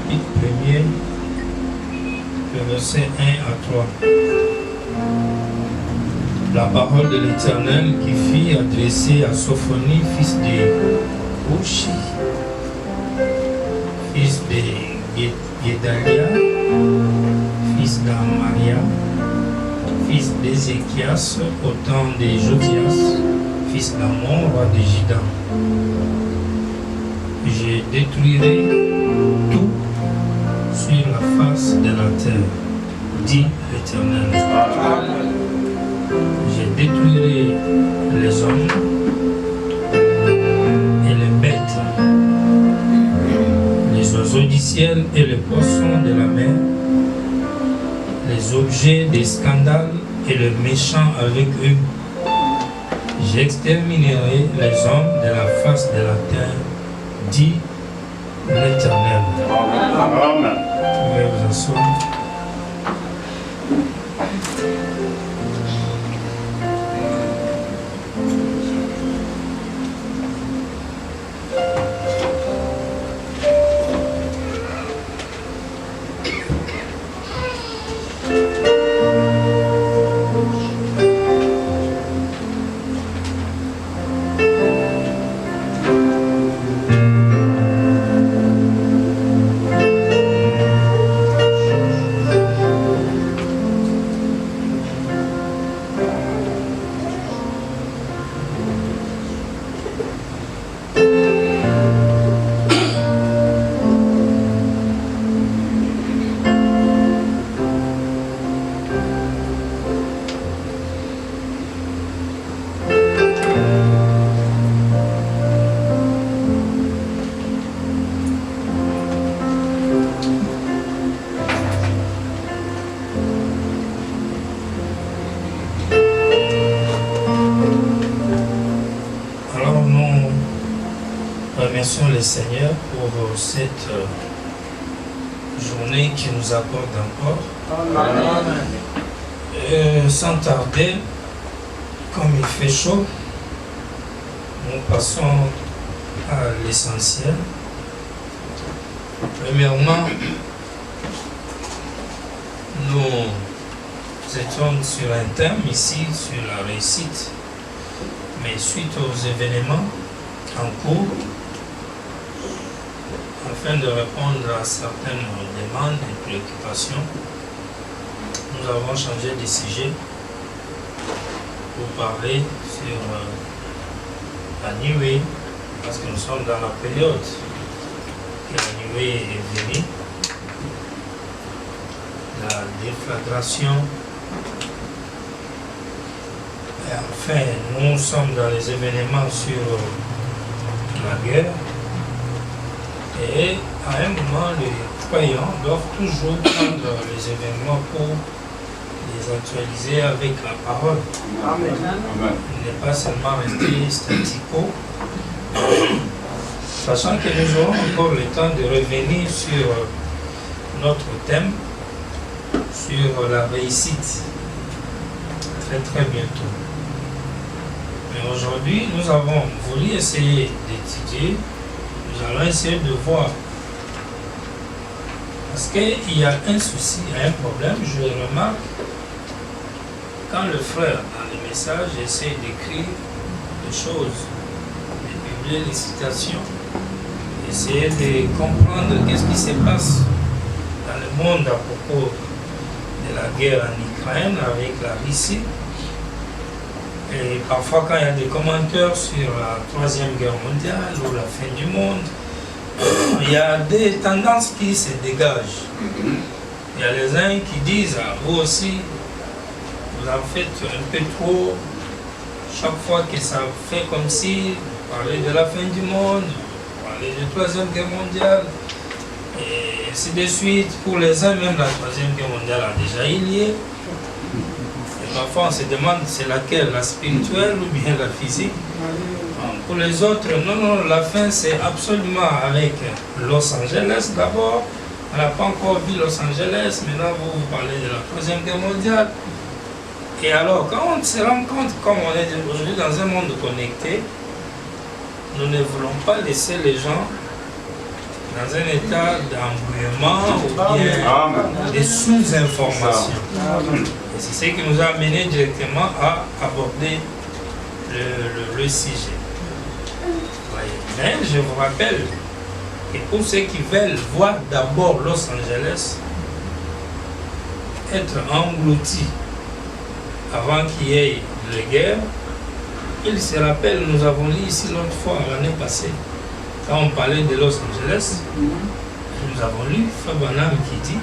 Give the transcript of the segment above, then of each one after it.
chapitre 1er, le verset 1 à 3. La parole de l'Éternel qui fut adressée à Sophonie, fils de Ouchi, fils de Guédalia, fils d'Amaria, fils d'Ézéchias, au temps de Josias, fils d'Amon, roi de Juda. Je détruirai tout sur la face de la terre, dit l'Éternel. Je détruirai les hommes et les bêtes, les oiseaux du ciel et les poissons de la mer, les objets des scandales et les méchants avec eux. J'exterminerai les hommes de la face de la terre, dit l'Éternel. Amen. Vous pouvez vous asseoir. Remercions le Seigneur pour cette journée qu'il nous accorde encore. Sans tarder, comme il fait chaud, nous passons à l'essentiel. Premièrement, nous étions sur un thème ici, sur la réussite, mais suite aux événements en cours, afin de répondre à certaines demandes et préoccupations, nous avons changé de sujet pour parler sur la nuée, parce que nous sommes dans la période que la nuée est venue, la déflagration. Et enfin, nous sommes dans les événements sur la guerre. Et à un moment, les croyants doivent toujours prendre les événements pour les actualiser avec la parole. Amen. Ne pas seulement rester statico, sachant que nous aurons encore le temps de revenir sur notre thème, sur la réussite, très bientôt. Mais aujourd'hui, nous avons voulu essayer d'étudier. Nous allons essayer de voir. Parce qu'il y a un souci, il y a un problème. Je remarque, quand le frère, dans les messages, essaie d'écrire des choses, de publier les citations, essayer de comprendre qu'est-ce qui se passe dans le monde à propos de la guerre en Ukraine avec la Russie. Et parfois, quand il y a des commentaires sur la Troisième Guerre mondiale ou la fin du monde, il y a des tendances qui se dégagent. Il y a les uns qui disent, vous aussi, vous en faites un peu trop. Chaque fois que ça fait comme si vous parlez de la fin du monde, vous parlez de la Troisième Guerre mondiale, et ainsi de suite. Pour les uns, même la Troisième Guerre mondiale a déjà eu lieu. Parfois on se demande c'est laquelle, la spirituelle ou bien la physique. Pour les autres, non, la fin c'est absolument avec Los Angeles d'abord. On n'a pas encore vu Los Angeles, maintenant vous parlez de la Troisième Guerre mondiale. Et alors, quand on se rend compte, comme on est aujourd'hui dans un monde connecté, nous ne voulons pas laisser les gens dans un état d'embrouillement ou bien de sous-information. Et c'est ce qui nous a amené directement à aborder le sujet. Voyez. Mais je vous rappelle que pour ceux qui veulent voir d'abord Los Angeles être englouti avant qu'il y ait les guerres, ils se rappellent, nous avons lu ici l'autre fois, l'année passée, quand on parlait de Los Angeles, nous avons lu Fabanam qui dit,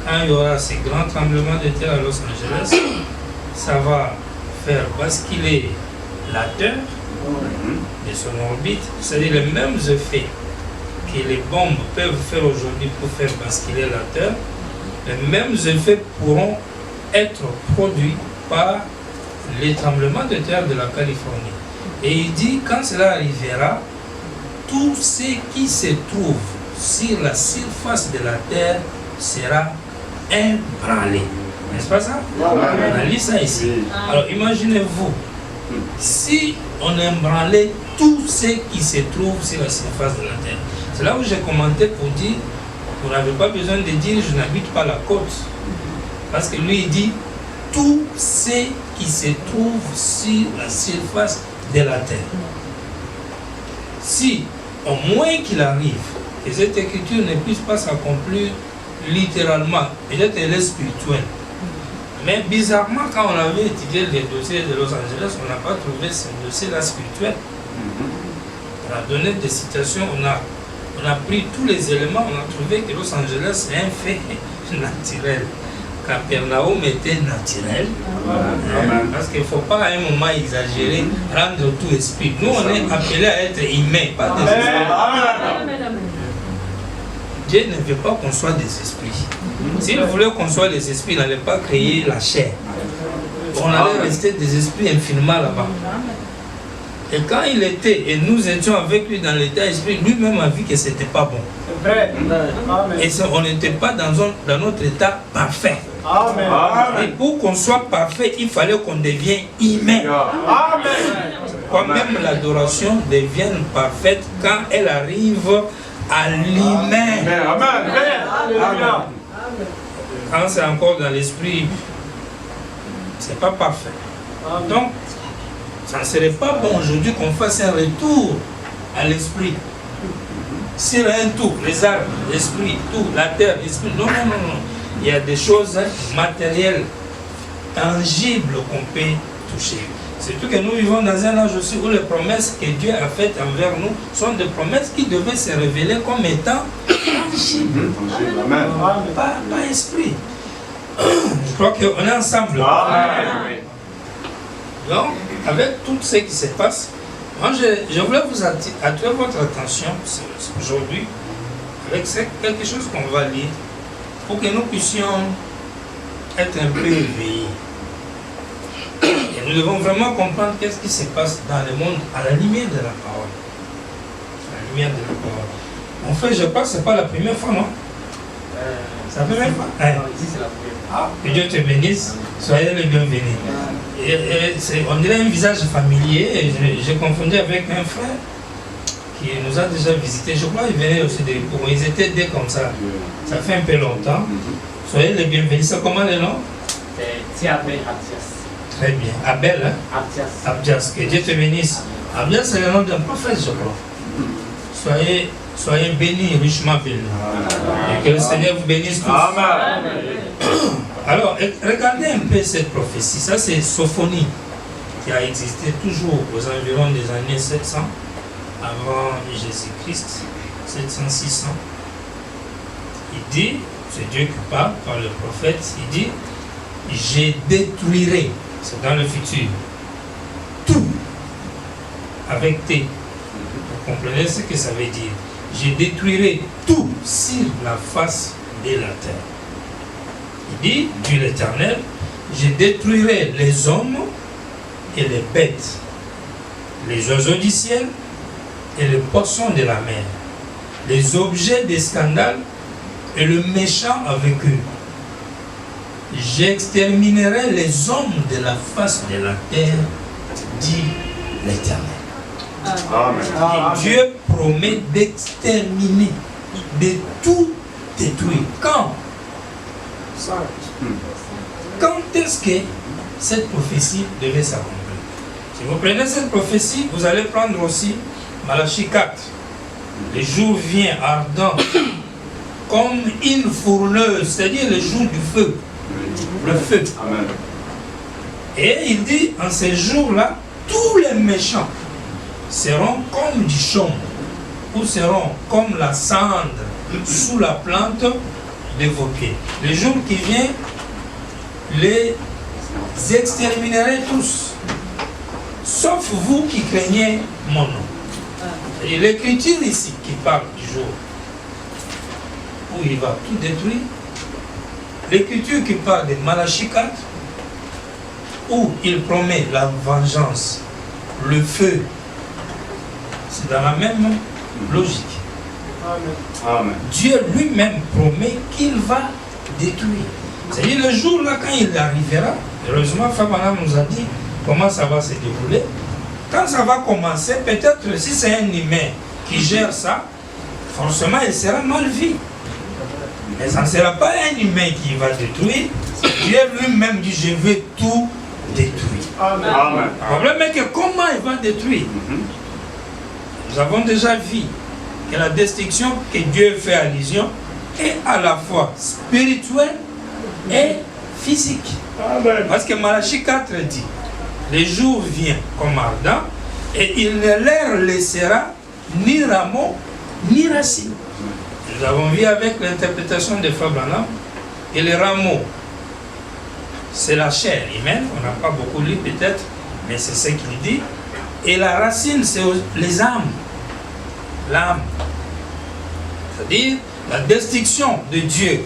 quand il y aura ces grands tremblements de terre à Los Angeles, ça va faire basculer la Terre de son orbite, c'est-à-dire les mêmes effets que les bombes peuvent faire aujourd'hui pour faire basculer la Terre, les mêmes effets pourront être produits par les tremblements de terre de la Californie. Et il dit, quand cela arrivera, tout ce qui se trouve sur la surface de la Terre sera ébranlé. N'est-ce pas ça? On a lu ça ici. Alors imaginez-vous, si on ébranlait tout ce qui se trouve sur la surface de la Terre. C'est là où j'ai commenté pour dire, vous n'avez pas besoin de dire je n'habite pas la côte. Parce que lui il dit, tout ce qui se trouve sur la surface de la terre. Si, au moins qu'il arrive, que cette écriture ne puisse pas s'accomplir littéralement, peut-être elle est spirituelle. Mais bizarrement, quand on avait étudié les dossiers de Los Angeles, on n'a pas trouvé ce dossier-là spirituel. On a donné des citations, on a pris tous les éléments, on a trouvé que Los Angeles est un fait naturel. Capernaum était naturel. Parce qu'il ne faut pas à un moment exagérer, rendre tout esprit. Nous, on est appelés à être humains, pas des esprits. Dieu ne veut pas qu'on soit des esprits. S'il voulait qu'on soit des esprits, il n'allait pas créer la chair. On allait rester des esprits infiniment là-bas. Et quand il était, et nous étions avec lui dans l'état d'esprit, lui-même a vu que ce n'était pas bon. Et on n'était pas dans notre état parfait. Et pour qu'on soit parfait, il fallait qu'on devienne humain. Quand même l'adoration devienne parfaite quand elle arrive à l'humain. Quand c'est encore dans l'esprit, c'est pas parfait. Donc, ça ne serait pas bon aujourd'hui qu'on fasse un retour à l'esprit. Sur un tout, les arbres, l'esprit, tout, la terre, l'esprit. Non, non, non, non. Il y a des choses matérielles, tangibles qu'on peut toucher. Surtout que nous vivons dans un âge aussi où les promesses que Dieu a faites envers nous sont des promesses qui devaient se révéler comme étant tangibles. Pas esprit. Je crois qu'on est ensemble. Donc, avec tout ce qui se passe, moi je voulais vous attirer votre attention aujourd'hui avec quelque chose qu'on va lire pour que nous puissions être un peu éveillés. Et nous devons vraiment comprendre qu'est-ce qui se passe dans le monde à la lumière de la parole. À la lumière de la parole. En fait, je pense que ce n'est pas la première fois, non? C'est la première fois? Non, ici c'est la première fois. Que Dieu te bénisse, soyez les bienvenus. On dirait un visage familier. J'ai confondu avec un frère qui nous a déjà visité. Je crois qu'il venait aussi de Pau. Ils étaient deux comme ça. Ça fait un peu longtemps. Soyez les bienvenus. C'est comment le nom? C'est Tiabé Abdias. Très bien. Abel, hein? Abdias. Abdias. Que Dieu te bénisse. Abdias, c'est le nom d'un prophète, je crois. Soyez bénis, richement bénis. Et que le Seigneur vous bénisse tous. Amen. Alors, regardez un peu cette prophétie. Ça, c'est Sophonie, qui a existé toujours aux environs des années 700, avant Jésus-Christ, 700-600. Il dit, c'est Dieu qui parle par le prophète, il dit, je détruirai, c'est dans le futur, tout, avec T. Vous comprenez ce que ça veut dire? Je détruirai tout sur la face de la terre. Il dit, Dieu l'Éternel, je détruirai les hommes et les bêtes, les oiseaux du ciel et les poissons de la mer, les objets de scandale et le méchant avec eux. J'exterminerai les hommes de la face de la terre, dit l'Éternel. Amen. Et Dieu promet d'exterminer de tout détruire. Quand est-ce que cette prophétie devait s'accomplir? Si vous prenez cette prophétie, vous allez prendre aussi Malachie 4. Le jour vient ardent comme une fourneuse, c'est-à-dire le jour du feu. Le feu. Amen. Et il dit, en ces jours-là, tous les méchants seront comme du chaume, ou seront comme la cendre sous la plante de vos pieds. Le jour qui vient, les exterminerai tous, sauf vous qui craignez mon nom. Et l'écriture ici qui parle du jour où il va tout détruire, l'écriture qui parle de Malachie 4, où il promet la vengeance, le feu, c'est dans la même logique. Amen. Dieu lui-même promet qu'il va détruire. C'est-à-dire le jour là, quand il arrivera, heureusement Fabana nous a dit comment ça va se dérouler. Quand ça va commencer, peut-être si c'est un humain qui gère ça, forcément il sera mal vu. Mais ça ne sera pas un humain qui va détruire. Dieu lui-même dit je vais tout détruire. Amen. Le problème est que comment il va détruire? Nous avons déjà vu que la destruction que Dieu fait allusion est à la fois spirituelle et physique. Amen. Parce que Malachie 4 dit, le jour vient comme ardent et il ne leur laissera ni rameau ni racine. Nous avons vu avec l'interprétation de Frère Branham que les rameaux, c'est la chair humaine, on n'a pas beaucoup lu peut-être, mais c'est ce qu'il dit. Et la racine, c'est les âmes. L'âme. C'est-à-dire la destruction de Dieu